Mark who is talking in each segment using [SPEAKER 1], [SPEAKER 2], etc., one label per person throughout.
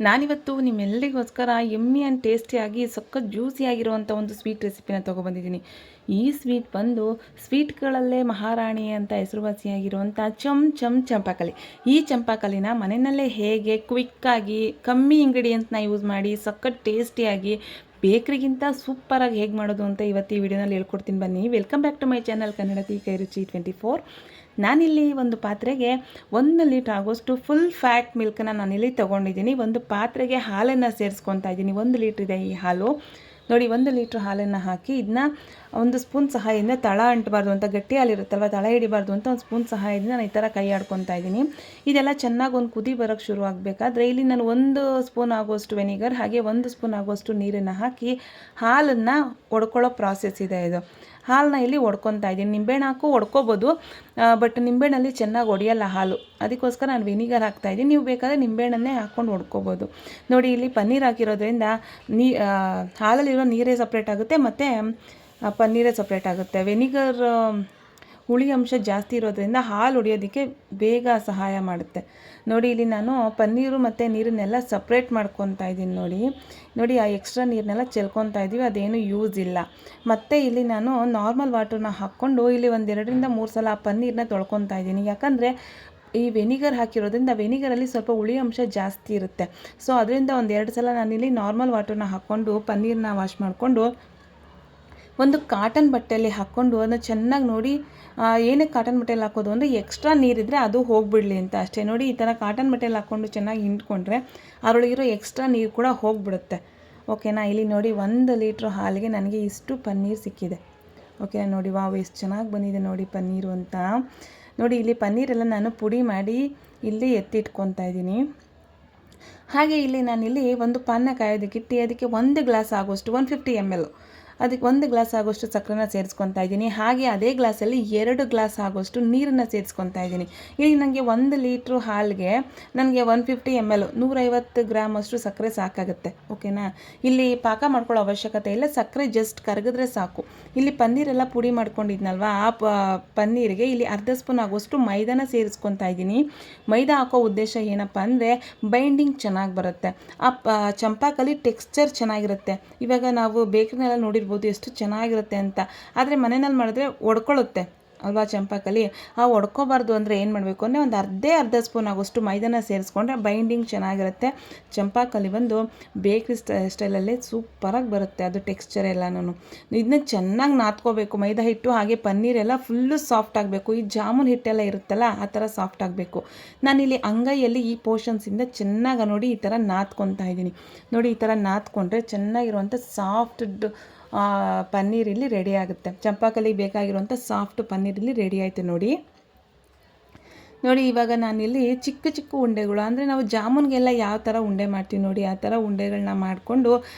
[SPEAKER 1] ನಾನಿವತ್ತು ನಿಮ್ಮೆಲ್ಲರಿಗೋಸ್ಕರ yummy and ಟೇಸ್ಟಿಯಾಗಿ ಸಖತ್ ಜ್ಯೂಸಿಯಾಗಿರುವಂಥ ಒಂದು ಸ್ವೀಟ್ ರೆಸಿಪಿನ ತೊಗೊಬಂದಿದ್ದೀನಿ. ಈ ಸ್ವೀಟ್ ಬಂದು ಸ್ವೀಟ್ಗಳಲ್ಲೇ ಮಹಾರಾಣಿ ಅಂತ ಹೆಸರುವಾಸಿಯಾಗಿರುವಂಥ ಚಂಪಾಕಲಿ. ಈ ಚಂಪಾಕಲಿನ ಮನೆಯಲ್ಲೇ ಹೇಗೆ ಕ್ವಿಕ್ಕಾಗಿ ಕಮ್ಮಿ ಇಂಗ್ರೀಡಿಯೆಂಟ್ಸ್ನ ಯೂಸ್ ಮಾಡಿ ಸಖತ್ ಟೇಸ್ಟಿಯಾಗಿ ಬೇಕ್ರಿಗಿಂತ ಸೂಪರಾಗಿ ಹೇಗೆ ಮಾಡೋದು ಅಂತ ಇವತ್ತು ಈ ವಿಡಿಯೋನಲ್ಲಿ ಹೇಳ್ಕೊಡ್ತೀನಿ. ಬನ್ನಿ, welcome back to my channel Kannadathi Kairuchi 24. ನಾನಿಲ್ಲಿ ಒಂದು ಪಾತ್ರೆಗೆ 1 ಲೀಟ್ರ್ ಆಗೋಷ್ಟು ಫುಲ್ ಫ್ಯಾಟ್ ಮಿಲ್ಕನ್ನು ನಾನಿಲ್ಲಿ ತೊಗೊಂಡಿದ್ದೀನಿ. ಒಂದು ಪಾತ್ರೆಗೆ ಹಾಲನ್ನು ಸೇರಿಸ್ಕೊತಾ ಇದ್ದೀನಿ. 1 ಲೀಟ್ರ್ ಇದೆ ಈ ಹಾಲು. ನೋಡಿ, 1 ಲೀಟ್ರ್ ಹಾಲನ್ನು ಹಾಕಿ ಇದನ್ನ ಒಂದು ಸ್ಪೂನ್ ಸಹಾಯದಿಂದ ತಳ ಅಂಟಬಾರ್ದು ಅಂತ, ಗಟ್ಟಿ ಹಾಲಿರುತ್ತಲ್ವ, ತಳ ಹಿಡಿಬಾರ್ದು ಅಂತ ಒಂದು ಸ್ಪೂನ್ ಸಹಾಯದಿಂದ ನಾನು ಈ ಥರ ಕೈ ಆಡ್ಕೊತಾ ಇದ್ದೀನಿ. ಇದೆಲ್ಲ ಚೆನ್ನಾಗಿ ಒಂದು ಕುದಿ ಬರೋಕ್ಕೆ ಶುರು ಆಗಬೇಕಾದ್ರೆ ಇಲ್ಲಿ ನಾನು 1 ಸ್ಪೂನ್ ಆಗೋಷ್ಟು ವೆನಿಗರ್ ಹಾಗೆ 1 ಸ್ಪೂನ್ ಆಗೋಷ್ಟು ನೀರನ್ನು ಹಾಕಿ ಹಾಲನ್ನು ಒಡ್ಕೊಳ್ಳೋ ಪ್ರಾಸೆಸ್ ಇದೆ ಇದು. ಹಾಲನ್ನ ಇಲ್ಲಿ ಒಡ್ಕೊತಾ ಇದ್ದೀನಿ. ನಿಂಬೆಹಣ್ಣು ಹಾಕು ಒಡ್ಕೋಬೋದು, ಬಟ್ ನಿಂಬೆಹಣ್ಣಲ್ಲಿ ಚೆನ್ನಾಗಿ ಒಡೆಯಲ್ಲ ಹಾಲು, ಅದಕ್ಕೋಸ್ಕರ ನಾನು ವೆನಿಗರ್ ಹಾಕ್ತಾಯಿದ್ದೀನಿ. ನೀವು ಬೇಕಾದರೆ ನಿಂಬೆಹಣ್ಣನ್ನೇ ಹಾಕ್ಕೊಂಡು ಒಡ್ಕೋಬೋದು. ನೋಡಿ, ಇಲ್ಲಿ ಪನ್ನೀರ್ ಹಾಕಿರೋದ್ರಿಂದ ಹಾಲಲ್ಲಿರೋ ನೀರೇ ಸಪ್ರೇಟ್ ಆಗುತ್ತೆ ಮತ್ತು ಪನ್ನೀರೇ ಸಪ್ರೇಟ್ ಆಗುತ್ತೆ. ವೆನಿಗರ್ ಹುಳಿ ಅಂಶ ಜಾಸ್ತಿ ಇರೋದ್ರಿಂದ ಹಾಲು ಹೊಡಿಯೋದಕ್ಕೆ ಬೇಗ ಸಹಾಯ ಮಾಡುತ್ತೆ. ನೋಡಿ, ಇಲ್ಲಿ ನಾನು ಪನ್ನೀರು ಮತ್ತು ನೀರನ್ನೆಲ್ಲ ಸಪ್ರೇಟ್ ಮಾಡ್ಕೊತಾ ಇದ್ದೀನಿ. ನೋಡಿ ಆ ಎಕ್ಸ್ಟ್ರಾ ನೀರನ್ನೆಲ್ಲ ಚೆಲ್ಕೊತಾ ಇದ್ದೀವಿ, ಅದೇನು ಯೂಸ್ ಇಲ್ಲ. ಮತ್ತು ಇಲ್ಲಿ ನಾನು ನಾರ್ಮಲ್ ವಾಟರ್ನ ಹಾಕ್ಕೊಂಡು ಇಲ್ಲಿ 2-3 ಸಲ ಆ ಪನ್ನೀರನ್ನ ತೊಳ್ಕೊತಾ ಇದ್ದೀನಿ. ಯಾಕಂದರೆ ಈ ವೆನಿಗರ್ ಹಾಕಿರೋದ್ರಿಂದ ವೆನಿಗರಲ್ಲಿ ಸ್ವಲ್ಪ ಹುಳಿ ಅಂಶ ಜಾಸ್ತಿ ಇರುತ್ತೆ. ಸೊ ಅದರಿಂದ 1-2 ಸಲ ನಾನಿಲ್ಲಿ ನಾರ್ಮಲ್ ವಾಟರ್ನ ಹಾಕ್ಕೊಂಡು ಪನ್ನೀರನ್ನ ವಾಶ್ ಮಾಡಿಕೊಂಡು ಒಂದು ಕಾಟನ್ ಬಟ್ಟೆಯಲ್ಲಿ ಹಾಕ್ಕೊಂಡು ಅದನ್ನು ಚೆನ್ನಾಗಿ ನೋಡಿ, ಏನಕ್ಕೆ ಕಾಟನ್ ಬಟ್ಟೆಯಲ್ಲಿ ಹಾಕೋದು ಅಂದರೆ ಎಕ್ಸ್ಟ್ರಾ ನೀರಿದ್ದರೆ ಅದು ಹೋಗಿಬಿಡಲಿ ಅಂತ ಅಷ್ಟೇ. ನೋಡಿ, ಈ ಥರ ಕಾಟನ್ ಬಟ್ಟೆಯಲ್ಲಿ ಹಾಕ್ಕೊಂಡು ಚೆನ್ನಾಗಿ ಹಿಂಡ್ಕೊಂಡ್ರೆ ಅದರೊಳಗಿರೋ ಎಕ್ಸ್ಟ್ರಾ ನೀರು ಕೂಡ ಹೋಗಿಬಿಡುತ್ತೆ. ಓಕೆನಾ? ಇಲ್ಲಿ ನೋಡಿ, 1 ಲೀಟ್ರ್ ಹಾಲಿಗೆ ನನಗೆ ಇಷ್ಟು ಪನ್ನೀರ್ ಸಿಕ್ಕಿದೆ. ಓಕೆನಾ? ನೋಡಿ, ವಾವ್, ಎಷ್ಟು ಚೆನ್ನಾಗಿ ಬಂದಿದೆ ನೋಡಿ ಪನ್ನೀರು ಅಂತ. ನೋಡಿ, ಇಲ್ಲಿ ಪನ್ನೀರೆಲ್ಲ ನಾನು ಪುಡಿ ಮಾಡಿ ಇಲ್ಲಿ ಎತ್ತಿಟ್ಕೊತಾ ಇದ್ದೀನಿ. ಹಾಗೆ ಇಲ್ಲಿ ನಾನಿಲ್ಲಿ ಒಂದು ಪಾನ ಕಾಯೋದಕ್ಕಿಟ್ಟು ಅದಕ್ಕೆ 1 ಗ್ಲಾಸ್ ಆಗೋಷ್ಟು 150 ml ಅದಕ್ಕೆ 1 ಗ್ಲಾಸ್ ಆಗೋಷ್ಟು ಸಕ್ಕರೆನ ಸೇರಿಸ್ಕೊತಾ ಇದ್ದೀನಿ. ಹಾಗೆ ಅದೇ ಗ್ಲಾಸಲ್ಲಿ 2 ಗ್ಲಾಸ್ ಆಗೋಷ್ಟು ನೀರನ್ನು ಸೇರಿಸ್ಕೊತಾ ಇದ್ದೀನಿ. ಇಲ್ಲಿ ನನಗೆ 1 ಲೀಟ್ರ್ ಹಾಲಿಗೆ ನನಗೆ 150 ml 150 ಗ್ರಾಮ್ ಅಷ್ಟು ಸಕ್ಕರೆ ಸಾಕಾಗುತ್ತೆ. ಓಕೆನಾ? ಇಲ್ಲಿ ಪಾಕ ಮಾಡ್ಕೊಳ್ಳೋ ಅವಶ್ಯಕತೆ ಇಲ್ಲ, ಸಕ್ಕರೆ ಜಸ್ಟ್ ಕರಗಿದ್ರೆ ಸಾಕು. ಇಲ್ಲಿ ಪನ್ನೀರೆಲ್ಲ ಪುಡಿ ಮಾಡ್ಕೊಂಡಿದ್ನಲ್ವ, ಆ ಪನ್ನೀರಿಗೆ ಇಲ್ಲಿ ಅರ್ಧ ಸ್ಪೂನ್ ಆಗೋಷ್ಟು ಮೈದಾನ ಸೇರಿಸ್ಕೊತಾ ಇದ್ದೀನಿ. ಮೈದಾ ಹಾಕೋ ಉದ್ದೇಶ ಏನಪ್ಪ ಅಂದರೆ ಬೈಂಡಿಂಗ್ ಚೆನ್ನಾಗಿ ಬರುತ್ತೆ, ಆ ಚಂಪಾಕಲಿ ಟೆಕ್ಸ್ಚರ್ ಚೆನ್ನಾಗಿರುತ್ತೆ. ಇವಾಗ ನಾವು ಬೇಕ್ರಿನೆಲ್ಲ ನೋಡಿರ್ಬೋದು ಎಷ್ಟು ಚೆನ್ನಾಗಿರುತ್ತೆ ಅಂತ, ಆದರೆ ಮನೆಯಲ್ಲಿ ಮಾಡಿದ್ರೆ ಒಡ್ಕೊಳ್ಳುತ್ತೆ ಅಲ್ವಾ ಚಂಪಾಕಲಿ. ಆ ಒಡ್ಕೋಬಾರ್ದು ಅಂದರೆ ಏನು ಮಾಡಬೇಕು ಅಂದರೆ ಒಂದು ಅರ್ಧ ಸ್ಪೂನ್ ಆಗೋಷ್ಟು ಮೈದಾನ ಸೇರಿಸ್ಕೊಂಡ್ರೆ ಬೈಂಡಿಂಗ್ ಚೆನ್ನಾಗಿರುತ್ತೆ. ಚಂಪಾಕಲಿ ಬಂದು ಬೇಕ್ರಿ ಸ್ಟೈಲಲ್ಲೇ ಸೂಪರಾಗಿ ಬರುತ್ತೆ ಅದು ಟೆಕ್ಸ್ಚರ್ ಎಲ್ಲನೂ. ಇದನ್ನ ಚೆನ್ನಾಗಿ ನಾದ್ಕೋಬೇಕು ಮೈದಾ ಹಿಟ್ಟು, ಹಾಗೆ ಪನ್ನೀರೆಲ್ಲ ಫುಲ್ಲು ಸಾಫ್ಟ್ ಆಗಬೇಕು. ಈ ಜಾಮೂನ್ ಹಿಟ್ಟೆಲ್ಲ ಇರುತ್ತಲ್ಲ ಆ ಥರ ಸಾಫ್ಟ್ ಆಗಬೇಕು. ನಾನಿಲ್ಲಿ ಅಂಗೈಯಲ್ಲಿ ಈ ಪೋರ್ಷನ್ಸಿಂದ ಚೆನ್ನಾಗಿ ನೋಡಿ ಈ ಥರ ನಾದ್ಕೊತಾ ಇದ್ದೀನಿ. ನೋಡಿ, ಈ ಥರ ನಾದ್ಕೊಂಡ್ರೆ ಚೆನ್ನಾಗಿರುವಂಥ ಸಾಫ್ಟ್ ಪನ್ನೀರ್ ಇಲ್ಲಿ ರೆಡಿ ಆಗುತ್ತೆ. ಚಂಪಾಕಲಿಗೆ ಬೇಕಾಗಿರುವಂಥ ಸಾಫ್ಟ್ ಪನ್ನೀರ್ ಇಲ್ಲಿ ರೆಡಿ ಆಯಿತು. ನೋಡಿ, ಇವಾಗ ನಾನಿಲ್ಲಿ ಚಿಕ್ಕ ಉಂಡೆಗಳು ಅಂದರೆ ನಾವು ಜಾಮೂನ್ಗೆಲ್ಲ ಯಾವ ಥರ ಉಂಡೆ ಮಾಡ್ತೀವಿ ನೋಡಿ, ಆ ಥರ ಉಂಡೆಗಳನ್ನ ಮಾಡಿಕೊಂಡು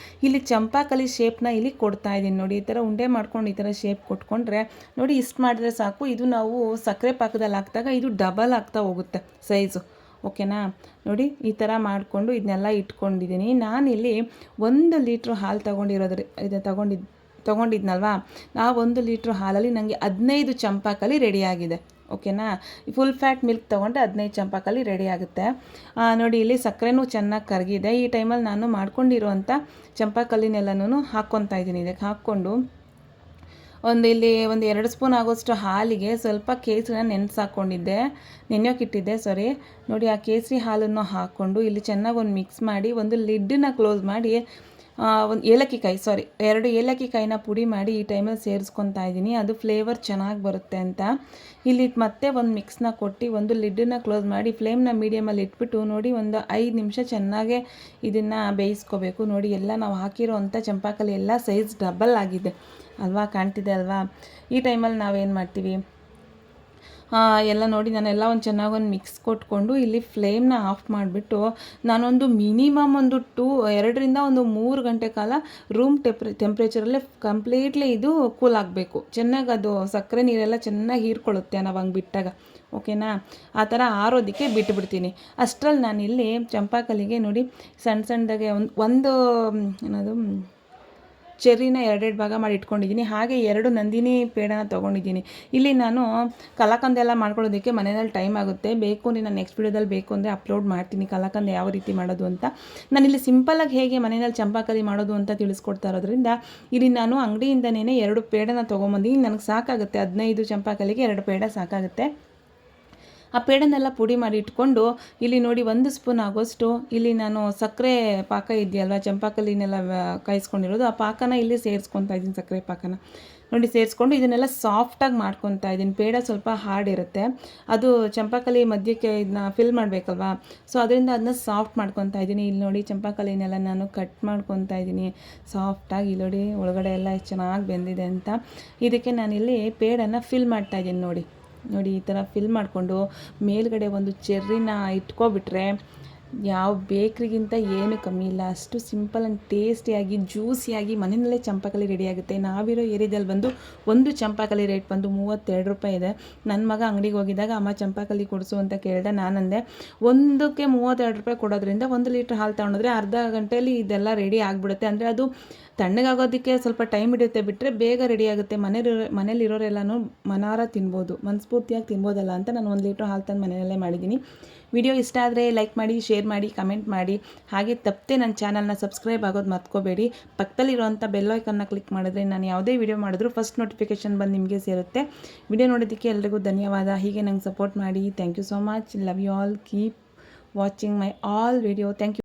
[SPEAKER 1] ಇಲ್ಲಿ ಚಂಪಾಕಲಿ ಶೇಪ್ನ ಇಲ್ಲಿ ಕೊಡ್ತಾ ಇದ್ದೀನಿ. ನೋಡಿ, ಈ ಥರ ಉಂಡೆ ಮಾಡ್ಕೊಂಡು ಈ ಥರ ಶೇಪ್ ಕೊಟ್ಕೊಂಡ್ರೆ ನೋಡಿ, ಇಷ್ಟು ಮಾಡಿದ್ರೆ ಸಾಕು. ಇದು ನಾವು ಸಕ್ಕರೆ ಪಾಕದಲ್ಲಿ ಹಾಕಿದಾಗ ಇದು ಡಬಲ್ ಆಗ್ತಾ ಹೋಗುತ್ತೆ ಸೈಜು. ಓಕೆನಾ? ನೋಡಿ, ಈ ಥರ ಮಾಡಿಕೊಂಡು ಇದನ್ನೆಲ್ಲ ಇಟ್ಕೊಂಡಿದ್ದೀನಿ. ನಾನಿಲ್ಲಿ 1 ಲೀಟ್ರ್ ಹಾಲು ತೊಗೊಂಡಿದ್ನಲ್ವಾ, ಆ 1 ಲೀಟ್ರ್ ಹಾಲಲ್ಲಿ ನನಗೆ 15 ಚಂಪಾಕಲಿ ರೆಡಿಯಾಗಿದೆ. ಓಕೆನಾ? ಫುಲ್ ಫ್ಯಾಟ್ ಮಿಲ್ಕ್ ತೊಗೊಂಡ್ರೆ 15 ಚಂಪಾಕಲಿ ರೆಡಿ ಆಗುತ್ತೆ. ನೋಡಿ, ಇಲ್ಲಿ ಸಕ್ಕರೆನೂ ಚೆನ್ನಾಗಿ ಕರಗಿದೆ. ಈ ಟೈಮಲ್ಲಿ ನಾನು ಮಾಡ್ಕೊಂಡಿರುವಂಥ ಚಂಪಾಕಲಿನೆಲ್ಲನೂ ಹಾಕ್ಕೊತಾ ಇದ್ದೀನಿ. ಇದಕ್ಕೆ ಹಾಕ್ಕೊಂಡು ಇಲ್ಲಿ 2 ಸ್ಪೂನ್ ಆಗೋಷ್ಟು ಹಾಲಿಗೆ ಸ್ವಲ್ಪ ಕೇಸರಿನ ನೆನೆಯೋಕ್ಕಿಟ್ಟಿದ್ದೆ. ನೋಡಿ, ಆ ಕೇಸರಿ ಹಾಲನ್ನು ಹಾಕ್ಕೊಂಡು ಇಲ್ಲಿ ಚೆನ್ನಾಗಿ ಒಂದು ಮಿಕ್ಸ್ ಮಾಡಿ ಒಂದು ಲಿಡ್ಡನ್ನ ಕ್ಲೋಸ್ ಮಾಡಿ ಒಂದು 2 ಏಲಕ್ಕಿಕಾಯಿನ ಪುಡಿ ಮಾಡಿ ಈ ಟೈಮಲ್ಲಿ ಸೇರಿಸ್ಕೊತಾ ಇದ್ದೀನಿ. ಅದು ಫ್ಲೇವರ್ ಚೆನ್ನಾಗಿ ಬರುತ್ತೆ ಅಂತ. ಇಲ್ಲಿ ಮತ್ತೆ ಒಂದು ಮಿಕ್ಸ್ನ ಕೊಟ್ಟು ಒಂದು ಲಿಡ್ಡನ್ನ ಕ್ಲೋಸ್ ಮಾಡಿ ಫ್ಲೇಮ್ನ ಮೀಡಿಯಮಲ್ಲಿ ಇಟ್ಬಿಟ್ಟು ನೋಡಿ ಒಂದು 5 ನಿಮಿಷ ಚೆನ್ನಾಗೇ ಇದನ್ನು ಬೇಯಿಸ್ಕೋಬೇಕು. ನೋಡಿ, ಎಲ್ಲ ನಾವು ಹಾಕಿರೋ ಅಂಥ ಚಂಪಾಕಲಿ ಎಲ್ಲ ಸೈಜ್ ಡಬಲ್ ಆಗಿದೆ ಅಲ್ವಾ, ಕಾಣ್ತಿದೆ ಅಲ್ವಾ. ಈ ಟೈಮಲ್ಲಿ ನಾವೇನು ಮಾಡ್ತೀವಿ, ಎಲ್ಲ ನೋಡಿ ನಾನೆಲ್ಲ ಚೆನ್ನಾಗಿ ಮಿಕ್ಸ್ ಕೊಟ್ಕೊಂಡು ಇಲ್ಲಿ ಫ್ಲೇಮ್ನ ಆಫ್ ಮಾಡಿಬಿಟ್ಟು ನಾನೊಂದು ಮಿನಿಮಮ್ 2ರಿಂದ 3 ಗಂಟೆ ಕಾಲ ರೂಮ್ ಟೆಂಪ್ರೇಚರಲ್ಲೇ ಕಂಪ್ಲೀಟ್ಲಿ ಇದು ಕೂಲ್ ಆಗಬೇಕು. ಚೆನ್ನಾಗಿ ಅದು ಸಕ್ಕರೆ ನೀರೆಲ್ಲ ಚೆನ್ನಾಗಿ ಹೀರ್ಕೊಳ್ಳುತ್ತೆ ನಾವು ಹಂಗೆ ಬಿಟ್ಟಾಗ. ಓಕೆನಾ? ಆ ಥರ ಆರೋದಕ್ಕೆ ಬಿಟ್ಟುಬಿಡ್ತೀನಿ. ಅಷ್ಟರಲ್ಲಿ ನಾನಿಲ್ಲಿ ಚಂಪಾಕಲಿಗೆ ನೋಡಿ ಸಣ್ಣದಾಗೆ ಒಂದು ಏನದು ಚೆರ್ರಿನ ಎರಡೆರಡು ಭಾಗ ಮಾಡಿ ಇಟ್ಕೊಂಡಿದ್ದೀನಿ. ಹಾಗೆ 2 ನಂದಿನಿ ಪೇಡನ ತೊಗೊಂಡಿದ್ದೀನಿ. ಇಲ್ಲಿ ನಾನು ಕಲಾಕಂದ ಎಲ್ಲ ಮಾಡ್ಕೊಳ್ಳೋದಕ್ಕೆ ಮನೆಯಲ್ಲಿ ಟೈಮ್ ಆಗುತ್ತೆ. ಬೇಕು ಅಂದರೆ ನಾನು ನೆಕ್ಸ್ಟ್ ವೀಡಿಯೋದಲ್ಲಿ ಬೇಕು ಅಂದರೆ ಅಪ್ಲೋಡ್ ಮಾಡ್ತೀನಿ ಕಲಾಕಂದ ಯಾವ ರೀತಿ ಮಾಡೋದು ಅಂತ. ನಾನಿಲ್ಲಿ ಸಿಂಪಲಾಗಿ ಹೇಗೆ ಮನೆಯಲ್ಲಿ ಚಂಪಾಕಲಿ ಮಾಡೋದು ಅಂತ ತಿಳಿಸ್ಕೊಡ್ತಾ ಇರೋದ್ರಿಂದ ಇಲ್ಲಿ ನಾನು ಅಂಗಡಿಯಿಂದನೇ 2 ಪೇಡನ ತೊಗೊಂಬಂದಿದ್ದೀನಿ. ನನಗೆ ಸಾಕಾಗುತ್ತೆ, 15 ಚಂಪಾಕಲಿಗೆ 2 ಪೇಡ ಸಾಕಾಗುತ್ತೆ. ಆ ಪೇಡನೆಲ್ಲ ಪುಡಿ ಮಾಡಿ ಇಟ್ಕೊಂಡು ಇಲ್ಲಿ ನೋಡಿ 1 ಸ್ಪೂನ್ ಆಗೋಷ್ಟು ಇಲ್ಲಿ ನಾನು ಸಕ್ಕರೆ ಪಾಕ ಇದೆಯಲ್ವ, ಚಂಪಾಕಲಿನೆಲ್ಲ ಕಾಯಿಸ್ಕೊಂಡಿರೋದು, ಆ ಪಾಕನ ಇಲ್ಲಿ ಸೇರಿಸ್ಕೊತಾ ಇದ್ದೀನಿ. ಸಕ್ಕರೆ ಪಾಕನ ನೋಡಿ ಸೇರಿಸ್ಕೊಂಡು ಇದನ್ನೆಲ್ಲ ಸಾಫ್ಟಾಗಿ ಮಾಡ್ಕೊತಾ ಇದ್ದೀನಿ. ಪೇಡ ಸ್ವಲ್ಪ ಹಾರ್ಡ್ ಇರುತ್ತೆ, ಅದು ಚಂಪಾಕಲಿ ಮಧ್ಯಕ್ಕೆ ಇದನ್ನ ಫಿಲ್ ಮಾಡಬೇಕಲ್ವಾ, ಸೊ ಅದರಿಂದ ಅದನ್ನ ಸಾಫ್ಟ್ ಮಾಡ್ಕೊತಾ ಇದ್ದೀನಿ. ಇಲ್ಲಿ ನೋಡಿ ಚಂಪಾಕಲಿನೆಲ್ಲ ನಾನು ಕಟ್ ಮಾಡ್ಕೊತಾ ಇದ್ದೀನಿ ಸಾಫ್ಟಾಗಿ. ಇಲ್ಲಿ ನೋಡಿ ಒಳಗಡೆ ಎಲ್ಲ ಎಷ್ಟು ಚೆನ್ನಾಗಿ ಬೆಂದಿದೆ ಅಂತ. ಇದಕ್ಕೆ ನಾನಿಲ್ಲಿ ಪೇಡನ್ನು ಫಿಲ್ ಮಾಡ್ತಾ ಇದ್ದೀನಿ. ನೋಡಿ ಈ ಥರ ಫಿಲ್ ಮಾಡಿಕೊಂಡು ಮೇಲ್ಗಡೆ ಒಂದು ಚೆರ್ರಿನ ಇಟ್ಕೊಬಿಟ್ರೆ ಯಾವ ಬೇಕ್ರಿಗಿಂತ ಏನು ಕಮ್ಮಿ ಇಲ್ಲ. ಅಷ್ಟು ಸಿಂಪಲ್ ಆ್ಯಂಡ್ ಟೇಸ್ಟಿಯಾಗಿ ಜ್ಯೂಸಿಯಾಗಿ ಮನೆಯಲ್ಲೇ ಚಂಪಾಕಲಿ ರೆಡಿಯಾಗುತ್ತೆ. ನಾವಿರೋ ಏರಿಯಾದಲ್ಲಿ ಬಂದು ಒಂದು ಚಂಪಾಕಲಿ ರೇಟ್ ಬಂದು 32 ರೂಪಾಯಿ ಇದೆ. ನನ್ನ ಮಗ ಅಂಗಡಿಗೆ ಹೋಗಿದ್ದಾಗ ಅಮ್ಮ ಚಂಪಾಕಲಿ ಕೊಡಿಸು ಅಂತ ಕೇಳಿದೆ. ನಾನಂದೆ ಒಂದಕ್ಕೆ 32 ರೂಪಾಯಿ ಕೊಡೋದ್ರಿಂದ 1 ಲೀಟ್ರ್ ಹಾಲು ತೊಗೊಂಡ್ರೆ ಅರ್ಧ ಗಂಟೆಯಲ್ಲಿ ಇದೆಲ್ಲ ರೆಡಿ ಆಗಿಬಿಡುತ್ತೆ. ಅಂದರೆ ಅದು ತಣ್ಣಗಾಗೋದಕ್ಕೆ ಸ್ವಲ್ಪ ಟೈಮ್ ಹಿಡಿಯುತ್ತೆ, ಬಿಟ್ಟರೆ ಬೇಗ ರೆಡಿ ಆಗುತ್ತೆ. ಮನೇಲಿರೋರೆಲ್ಲನೂ ಮನಾರ ತಿನ್ಬೋದು, ಮನಸ್ಫೂರ್ತಿಯಾಗಿ ತಿನ್ಬೋದಲ್ಲ ಅಂತ ನಾನು 1 ಲೀಟ್ರ್ ಹಾಲು ತಂದು ಮನೆಯಲ್ಲೇ ಮಾಡಿದ್ದೀನಿ. ವಿಡಿಯೋ ಇಷ್ಟ ಆದರೆ ಲೈಕ್ ಮಾಡಿ, ಶೇರ್ ಮಾಡಿ, ಕಮೆಂಟ್ ಮಾಡಿ. ಹಾಗೆ ತಪ್ಪದೆ ನನ್ನ ಚಾನಲ್ನ ಸಬ್ಸ್ಕ್ರೈಬ್ ಆಗೋದು ಮರ್ತ್ಕೋಬೇಡಿ. ಪಕ್ಕದಲ್ಲಿರುವಂಥ ಬೆಲ್ ಐಕನ್ನ ಕ್ಲಿಕ್ ಮಾಡಿದ್ರೆ ನಾನು ಯಾವುದೇ ವಿಡಿಯೋ ಮಾಡಿದ್ರೂ ಫಸ್ಟ್ ನೋಟಿಫಿಕೇಷನ್ ಬಂದು ನಿಮಗೆ ಸೇರುತ್ತೆ. ವಿಡಿಯೋ ನೋಡೋದಕ್ಕೆ ಎಲ್ರಿಗೂ ಧನ್ಯವಾದ. ಹೀಗೆ ನಂಗೆ ಸಪೋರ್ಟ್ ಮಾಡಿ. Thank you so much. Love you all. Keep watching my all video. Thank you.